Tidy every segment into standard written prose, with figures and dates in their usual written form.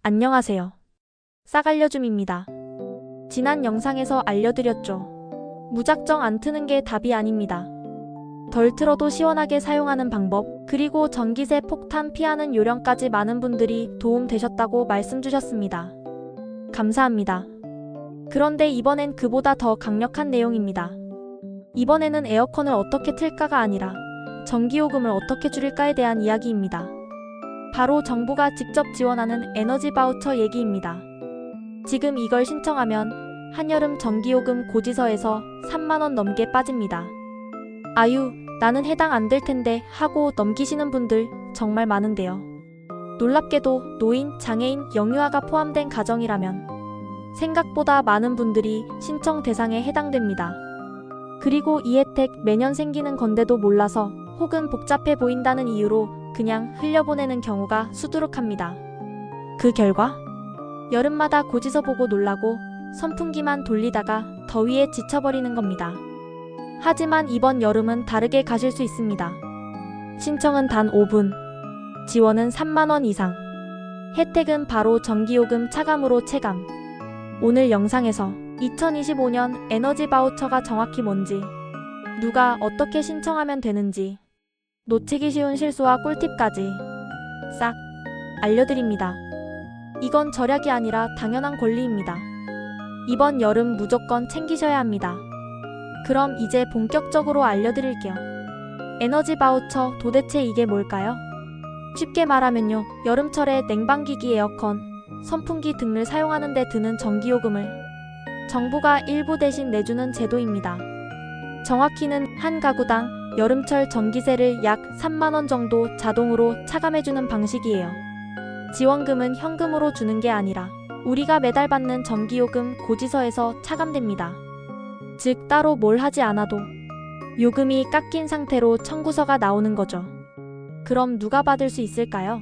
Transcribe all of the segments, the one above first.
안녕하세요. 싹알려줌입니다. 지난 영상에서 알려드렸죠. 무작정 안 트는 게 답이 아닙니다. 덜 틀어도 시원하게 사용하는 방법, 그리고 전기세 폭탄 피하는 요령까지 많은 분들이 도움 되셨다고 말씀 주셨습니다. 감사합니다. 그런데 이번엔 그보다 더 강력한 내용입니다. 이번에는 에어컨을 어떻게 틀까가 아니라 전기요금을 어떻게 줄일까에 대한 이야기입니다. 바로 정부가 직접 지원하는 에너지 바우처 얘기입니다. 지금 이걸 신청하면 한여름 전기요금 고지서에서 3만원 넘게 빠집니다. 아유, 나는 해당 안 될 텐데 하고 넘기시는 분들 정말 많은데요. 놀랍게도 노인, 장애인, 영유아가 포함된 가정이라면 생각보다 많은 분들이 신청 대상에 해당됩니다. 그리고 이 혜택 매년 생기는 건데도 몰라서 혹은 복잡해 보인다는 이유로 그냥 흘려보내는 경우가 수두룩합니다. 그 결과 여름마다 고지서 보고 놀라고 선풍기만 돌리다가 더위에 지쳐버리는 겁니다. 하지만 이번 여름은 다르게 가실 수 있습니다. 신청은 단 5분, 지원은 3만원 이상, 혜택은 바로 전기요금 차감으로 체감. 오늘 영상에서 2025년 에너지 바우처가 정확히 뭔지, 누가 어떻게 신청하면 되는지, 놓치기 쉬운 실수와 꿀팁까지 싹 알려드립니다. 이건 절약이 아니라 당연한 권리입니다. 이번 여름 무조건 챙기셔야 합니다. 그럼 이제 본격적으로 알려드릴게요. 에너지 바우처 도대체 이게 뭘까요? 쉽게 말하면요, 여름철에 냉방기기, 에어컨, 선풍기 등을 사용하는 데 드는 전기요금을 정부가 일부 대신 내주는 제도입니다. 정확히는 한 가구당 여름철 전기세를 약 3만원 정도 자동으로 차감해주는 방식이에요. 지원금은 현금으로 주는 게 아니라 우리가 매달 받는 전기요금 고지서에서 차감됩니다. 즉 따로 뭘 하지 않아도 요금이 깎인 상태로 청구서가 나오는 거죠. 그럼 누가 받을 수 있을까요?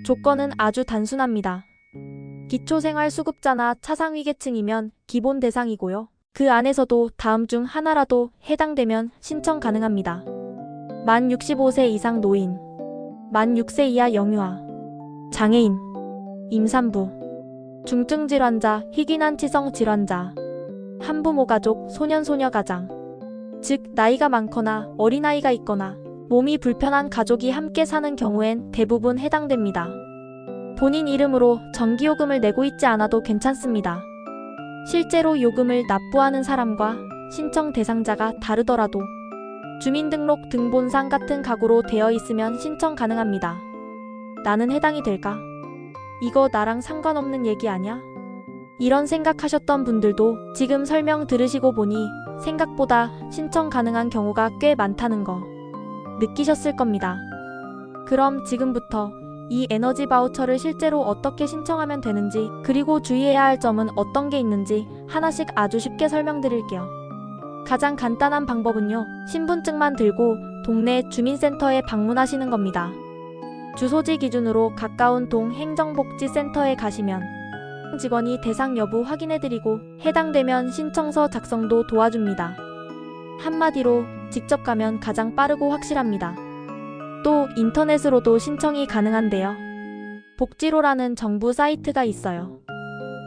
조건은 아주 단순합니다. 기초생활수급자나 차상위계층이면 기본 대상이고요. 그 안에서도 다음 중 하나라도 해당되면 신청 가능합니다. 만 65세 이상 노인, 만 6세 이하 영유아, 장애인, 임산부, 중증질환자, 희귀난치성 질환자, 한부모 가족, 소년소녀 가장, 즉 나이가 많거나 어린아이가 있거나 몸이 불편한 가족이 함께 사는 경우엔 대부분 해당됩니다. 본인 이름으로 전기요금을 내고 있지 않아도 괜찮습니다. 실제로 요금을 납부하는 사람과 신청 대상자가 다르더라도 주민등록 등본상 같은 가구로 되어 있으면 신청 가능합니다. 나는 해당이 될까? 이거 나랑 상관없는 얘기 아냐? 이런 생각하셨던 분들도 지금 설명 들으시고 보니 생각보다 신청 가능한 경우가 꽤 많다는 거 느끼셨을 겁니다. 그럼 지금부터 이 에너지 바우처를 실제로 어떻게 신청하면 되는지, 그리고 주의해야 할 점은 어떤 게 있는지 하나씩 아주 쉽게 설명드릴게요. 가장 간단한 방법은요, 신분증만 들고 동네 주민센터에 방문하시는 겁니다. 주소지 기준으로 가까운 동 행정복지센터에 가시면 직원이 대상 여부 확인해드리고 해당되면 신청서 작성도 도와줍니다. 한마디로 직접 가면 가장 빠르고 확실합니다. 또 인터넷으로도 신청이 가능한데요. 복지로라는 정부 사이트가 있어요.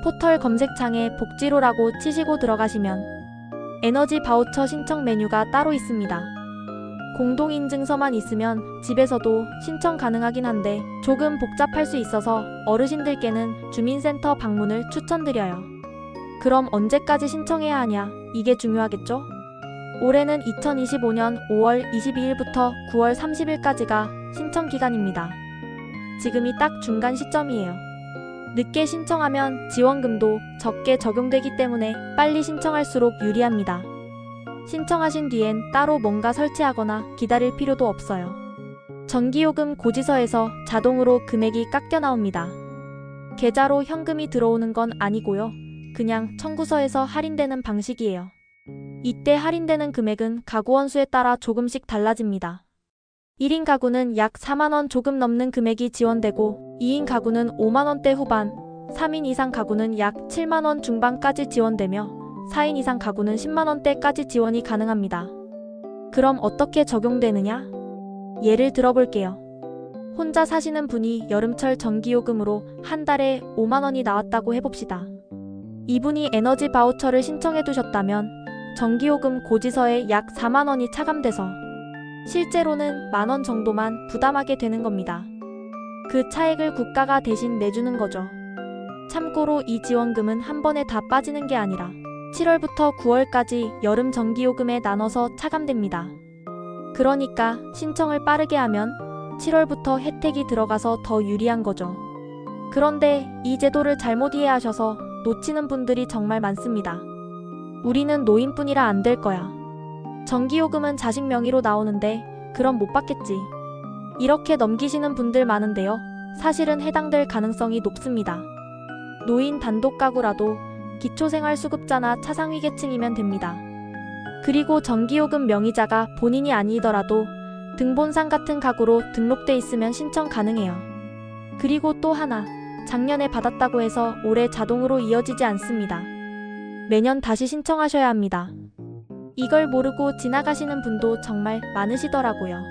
포털 검색창에 복지로라고 치시고 들어가시면 에너지 바우처 신청 메뉴가 따로 있습니다. 공동인증서만 있으면 집에서도 신청 가능하긴 한데 조금 복잡할 수 있어서 어르신들께는 주민센터 방문을 추천드려요. 그럼 언제까지 신청해야 하냐? 이게 중요하겠죠? 올해는 2025년 5월 22일부터 9월 30일까지가 신청 기간입니다. 지금이 딱 중간 시점이에요. 늦게 신청하면 지원금도 적게 적용되기 때문에 빨리 신청할수록 유리합니다. 신청하신 뒤엔 따로 뭔가 설치하거나 기다릴 필요도 없어요. 전기요금 고지서에서 자동으로 금액이 깎여 나옵니다. 계좌로 현금이 들어오는 건 아니고요. 그냥 청구서에서 할인되는 방식이에요. 이때 할인되는 금액은 가구 원수에 따라 조금씩 달라집니다. 1인 가구는 약 4만원 조금 넘는 금액이 지원되고 2인 가구는 5만원대 후반, 3인 이상 가구는 약 7만원 중반까지 지원되며 4인 이상 가구는 10만원대까지 지원이 가능합니다. 그럼 어떻게 적용되느냐? 예를 들어볼게요. 혼자 사시는 분이 여름철 전기요금으로 한 달에 5만 원이 나왔다고 해봅시다. 이분이 에너지 바우처를 신청해 두셨다면 전기요금 고지서에 약 4만 원이 차감돼서 실제로는 만 원 정도만 부담하게 되는 겁니다. 그 차액을 국가가 대신 내주는 거죠. 참고로 이 지원금은 한 번에 다 빠지는 게 아니라 7월부터 9월까지 여름 전기요금에 나눠서 차감됩니다. 그러니까 신청을 빠르게 하면 7월부터 혜택이 들어가서 더 유리한 거죠. 그런데 이 제도를 잘못 이해하셔서 놓치는 분들이 정말 많습니다. 우리는 노인뿐이라 안 될 거야. 전기요금은 자식 명의로 나오는데 그럼 못 받겠지. 이렇게 넘기시는 분들 많은데요. 사실은 해당될 가능성이 높습니다. 노인 단독 가구라도 기초생활수급자나 차상위계층이면 됩니다. 그리고 전기요금 명의자가 본인이 아니더라도 등본상 같은 가구로 등록돼 있으면 신청 가능해요. 그리고 또 하나, 작년에 받았다고 해서 올해 자동으로 이어지지 않습니다. 매년 다시 신청하셔야 합니다. 이걸 모르고 지나가시는 분도 정말 많으시더라고요.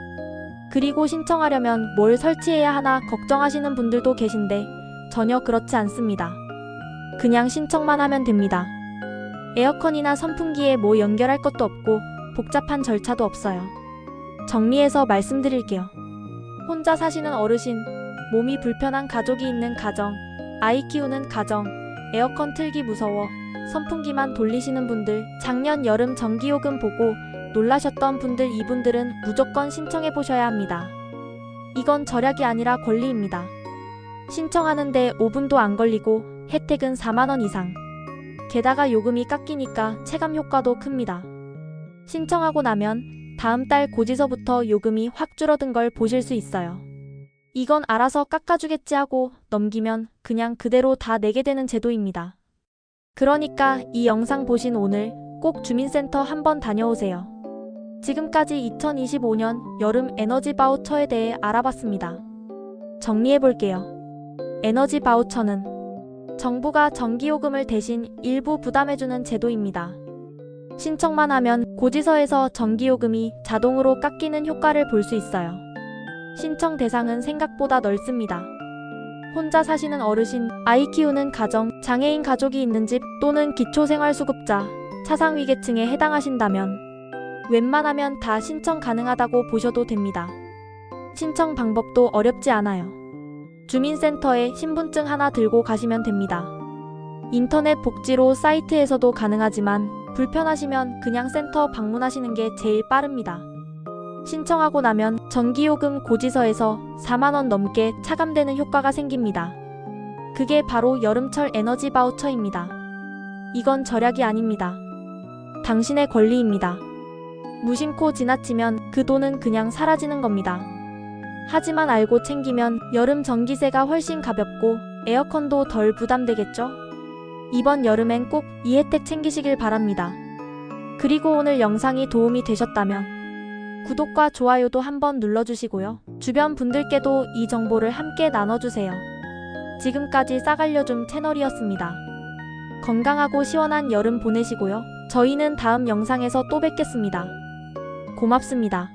그리고 신청하려면 뭘 설치해야 하나 걱정하시는 분들도 계신데 전혀 그렇지 않습니다. 그냥 신청만 하면 됩니다. 에어컨이나 선풍기에 뭐 연결할 것도 없고 복잡한 절차도 없어요. 정리해서 말씀드릴게요. 혼자 사시는 어르신, 몸이 불편한 가족이 있는 가정, 아이 키우는 가정, 에어컨 틀기 무서워 선풍기만 돌리시는 분들, 작년 여름 전기요금 보고 놀라셨던 분들, 이분들은 무조건 신청해 보셔야 합니다. 이건 절약이 아니라 권리입니다. 신청하는데 5분도 안 걸리고 혜택은 4만 원 이상. 게다가 요금이 깎이니까 체감 효과도 큽니다. 신청하고 나면 다음 달 고지서부터 요금이 확 줄어든 걸 보실 수 있어요. 이건 알아서 깎아주겠지 하고 넘기면 그냥 그대로 다 내게 되는 제도입니다. 그러니까 이 영상 보신 오늘 꼭 주민센터 한번 다녀오세요. 지금까지 2025년 여름 에너지 바우처에 대해 알아봤습니다. 정리해볼게요. 에너지 바우처는 정부가 전기요금을 대신 일부 부담해주는 제도입니다. 신청만 하면 고지서에서 전기요금이 자동으로 깎이는 효과를 볼 수 있어요. 신청 대상은 생각보다 넓습니다. 혼자 사시는 어르신, 아이 키우는 가정, 장애인 가족이 있는 집 또는 기초생활수급자, 차상위계층에 해당하신다면 웬만하면 다 신청 가능하다고 보셔도 됩니다. 신청 방법도 어렵지 않아요. 주민센터에 신분증 하나 들고 가시면 됩니다. 인터넷 복지로 사이트에서도 가능하지만 불편하시면 그냥 센터 방문하시는 게 제일 빠릅니다. 신청하고 나면 전기요금 고지서에서 4만 원 넘게 차감되는 효과가 생깁니다. 그게 바로 여름철 에너지 바우처입니다. 이건 절약이 아닙니다. 당신의 권리입니다. 무심코 지나치면 그 돈은 그냥 사라지는 겁니다. 하지만 알고 챙기면 여름 전기세가 훨씬 가볍고 에어컨도 덜 부담되겠죠? 이번 여름엔 꼭 이 혜택 챙기시길 바랍니다. 그리고 오늘 영상이 도움이 되셨다면 구독과 좋아요도 한번 눌러주시고요. 주변 분들께도 이 정보를 함께 나눠주세요. 지금까지 싹알려줌 채널이었습니다. 건강하고 시원한 여름 보내시고요. 저희는 다음 영상에서 또 뵙겠습니다. 고맙습니다.